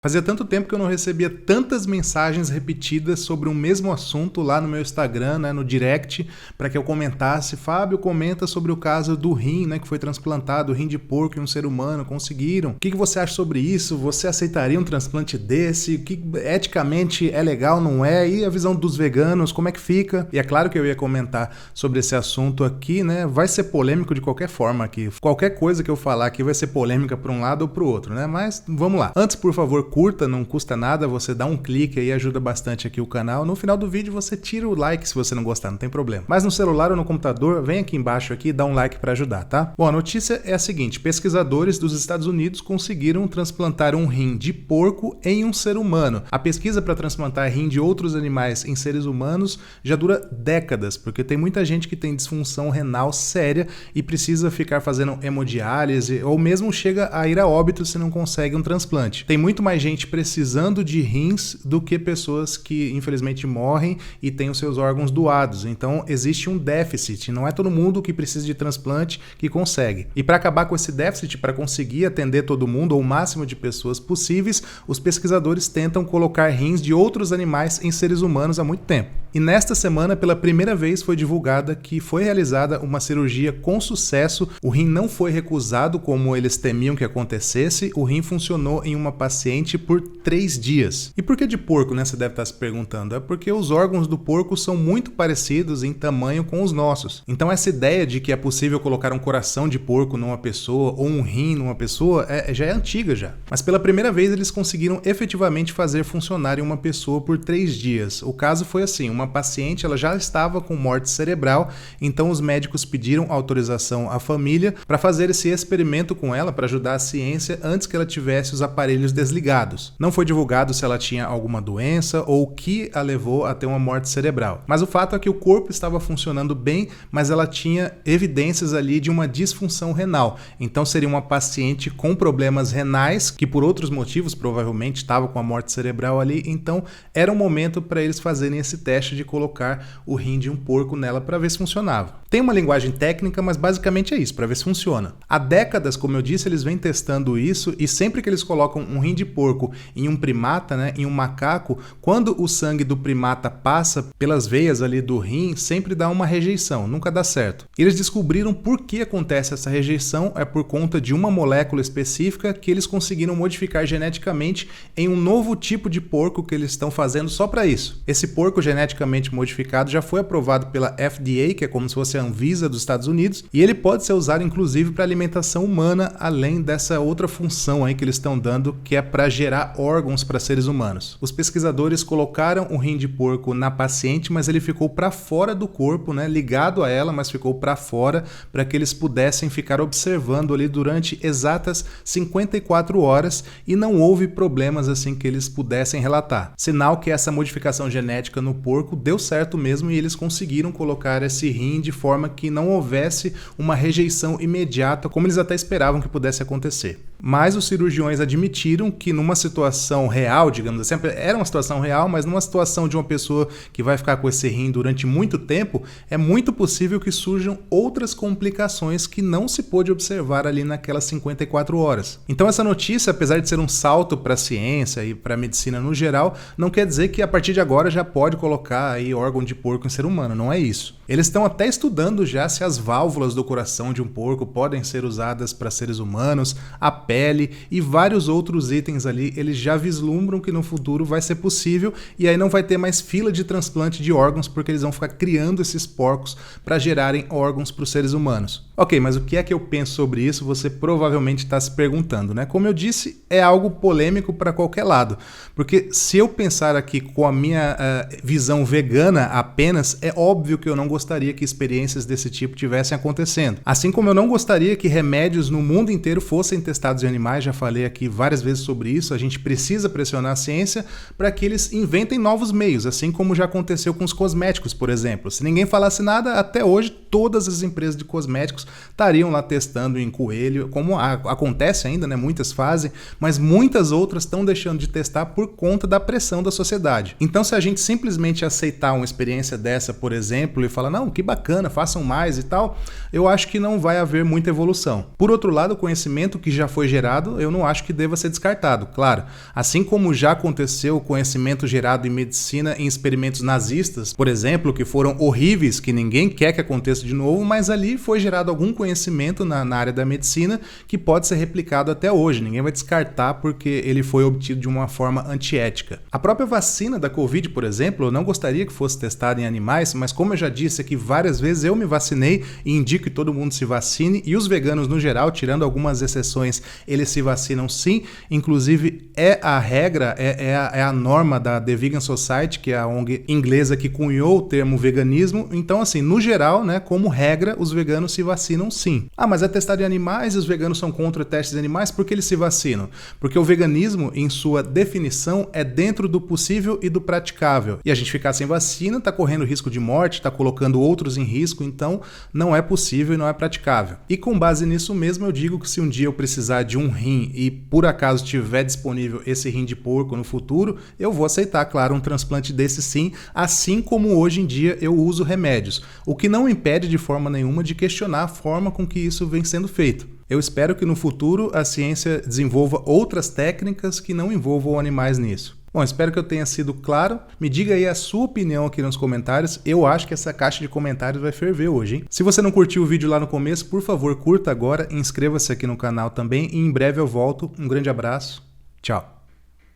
Fazia tanto tempo que eu não recebia tantas mensagens repetidas sobre o mesmo assunto lá no meu Instagram, né, no direct, para que eu comentasse. Fábio, comenta sobre o caso do rim, né, que foi transplantado, o rim de porco em um ser humano, conseguiram. O que você acha sobre isso? Você aceitaria um transplante desse? O que eticamente é legal, não é? E a visão dos veganos, como é que fica? E é claro que eu ia comentar sobre esse assunto aqui, né? Vai ser polêmico de qualquer forma aqui. Qualquer coisa que eu falar aqui vai ser polêmica para um lado ou para o outro, né? Mas vamos lá. Antes, por favor, curta, não custa nada, você dá um clique aí, ajuda bastante aqui o canal. No final do vídeo você tira o like se você não gostar, não tem problema. Mas no celular ou no computador, vem aqui embaixo aqui e dá um like para ajudar, tá? Bom, a notícia é a seguinte: pesquisadores dos Estados Unidos conseguiram transplantar um rim de porco em um ser humano. A pesquisa para transplantar rim de outros animais em seres humanos já dura décadas, porque tem muita gente que tem disfunção renal séria e precisa ficar fazendo hemodiálise ou mesmo chega a ir a óbito se não consegue um transplante. Tem muito mais gente precisando de rins do que pessoas que infelizmente morrem e têm os seus órgãos doados. Então existe um déficit, não é todo mundo que precisa de transplante que consegue. E para acabar com esse déficit, para conseguir atender todo mundo ou o máximo de pessoas possíveis, os pesquisadores tentam colocar rins de outros animais em seres humanos há muito tempo. E nesta semana, pela primeira vez, foi divulgada que foi realizada uma cirurgia com sucesso. O rim não foi recusado como eles temiam que acontecesse. O rim funcionou em uma paciente por 3 dias. E por que de porco, né? Você deve estar se perguntando. É porque os órgãos do porco são muito parecidos em tamanho com os nossos. Então essa ideia de que é possível colocar um coração de porco numa pessoa ou um rim numa pessoa já é antiga já. Mas pela primeira vez eles conseguiram efetivamente fazer funcionar em uma pessoa por 3 dias. O caso foi assim: uma paciente ela já estava com morte cerebral, então os médicos pediram autorização à família para fazer esse experimento com ela para ajudar a ciência antes que ela tivesse os aparelhos desligados. Não foi divulgado se ela tinha alguma doença ou o que a levou a ter uma morte cerebral. Mas o fato é que o corpo estava funcionando bem, mas ela tinha evidências ali de uma disfunção renal. Então seria uma paciente com problemas renais que por outros motivos provavelmente estava com a morte cerebral ali. Então era um momento para eles fazerem esse teste de colocar o rim de um porco nela para ver se funcionava. Tem uma linguagem técnica, mas basicamente é isso, para ver se funciona. Há décadas, como eu disse, eles vêm testando isso e sempre que eles colocam um rim de porco em um primata, né, em um macaco, quando o sangue do primata passa pelas veias ali do rim, sempre dá uma rejeição, nunca dá certo. Eles descobriram por que acontece essa rejeição, é por conta de uma molécula específica que eles conseguiram modificar geneticamente em um novo tipo de porco que eles estão fazendo só para isso. Esse porco geneticamente modificado já foi aprovado pela FDA, que é como se fosse a Anvisa dos Estados Unidos, e ele pode ser usado inclusive para alimentação humana, além dessa outra função aí que eles estão dando, que é para gerar órgãos para seres humanos. Os pesquisadores colocaram o rim de porco na paciente, mas ele ficou para fora do corpo, né, ligado a ela, mas ficou para fora, para que eles pudessem ficar observando ali durante exatas 54 horas e não houve problemas assim que eles pudessem relatar. Sinal que essa modificação genética no porco deu certo mesmo e eles conseguiram colocar esse rim de forma que não houvesse uma rejeição imediata, como eles até esperavam que pudesse acontecer. Mas os cirurgiões admitiram que numa situação real, digamos assim, era uma situação real, mas numa situação de uma pessoa que vai ficar com esse rim durante muito tempo, é muito possível que surjam outras complicações que não se pôde observar ali naquelas 54 horas. Então essa notícia, apesar de ser um salto para a ciência e para a medicina no geral, não quer dizer que a partir de agora já pode colocar aí órgão de porco em ser humano, não é isso. Eles estão até estudando já se as válvulas do coração de um porco podem ser usadas para seres humanos, a pele e vários outros itens ali. Eles já vislumbram que no futuro vai ser possível e aí não vai ter mais fila de transplante de órgãos, porque eles vão ficar criando esses porcos para gerarem órgãos para os seres humanos. Ok, mas o que é que eu penso sobre isso? Você provavelmente está se perguntando, né? Como eu disse, é algo polêmico para qualquer lado, porque se eu pensar aqui com a minha visão vegana apenas, é óbvio que eu não gostaria que experiências desse tipo tivessem acontecendo. Assim como eu não gostaria que remédios no mundo inteiro fossem testados em animais, já falei aqui várias vezes sobre isso. A gente precisa pressionar a ciência para que eles inventem novos meios, assim como já aconteceu com os cosméticos, por exemplo. Se ninguém falasse nada, até hoje todas as empresas de cosméticos estariam lá testando em coelho, como acontece ainda, né? Muitas fazem, mas muitas outras estão deixando de testar por conta da pressão da sociedade. Então, se a gente simplesmente aceitar uma experiência dessa, por exemplo, e falar, não, que bacana, façam mais e tal, eu acho que não vai haver muita evolução. Por outro lado, o conhecimento que já foi gerado, eu não acho que deva ser descartado, claro. Assim como já aconteceu o conhecimento gerado em medicina em experimentos nazistas, por exemplo, que foram horríveis, que ninguém quer que aconteça de novo, mas ali foi gerado algum conhecimento na área da medicina que pode ser replicado até hoje. Ninguém vai descartar porque ele foi obtido de uma forma antiética. A própria vacina da Covid, por exemplo, eu não gostaria que fosse testada em animais, mas como eu já disse aqui várias vezes, eu me vacinei e indico que todo mundo se vacine, e os veganos no geral, tirando algumas exceções, eles se vacinam sim. Inclusive é a regra, é a norma da The Vegan Society, que é a ONG inglesa que cunhou o termo veganismo. Então assim, no geral, né, como regra, os veganos se vacinam sim. Ah, mas é testado em animais e os veganos são contra testes em animais, por que eles se vacinam? Porque o veganismo, em sua definição, é dentro do possível e do praticável. E a gente ficar sem vacina está correndo risco de morte, está colocando outros em risco, então não é possível e não é praticável. E com base nisso mesmo, eu digo que se um dia eu precisar de um rim e por acaso tiver disponível esse rim de porco no futuro, eu vou aceitar, claro, um transplante desse sim, assim como hoje em dia eu uso remédios, o que não impede de forma nenhuma de questionar a forma com que isso vem sendo feito. Eu espero que no futuro a ciência desenvolva outras técnicas que não envolvam animais nisso. Bom, espero que eu tenha sido claro. Me diga aí a sua opinião aqui nos comentários. Eu acho que essa caixa de comentários vai ferver hoje, hein? Se você não curtiu o vídeo lá no começo, por favor, curta agora, inscreva-se aqui no canal também e em breve eu volto. Um grande abraço. Tchau.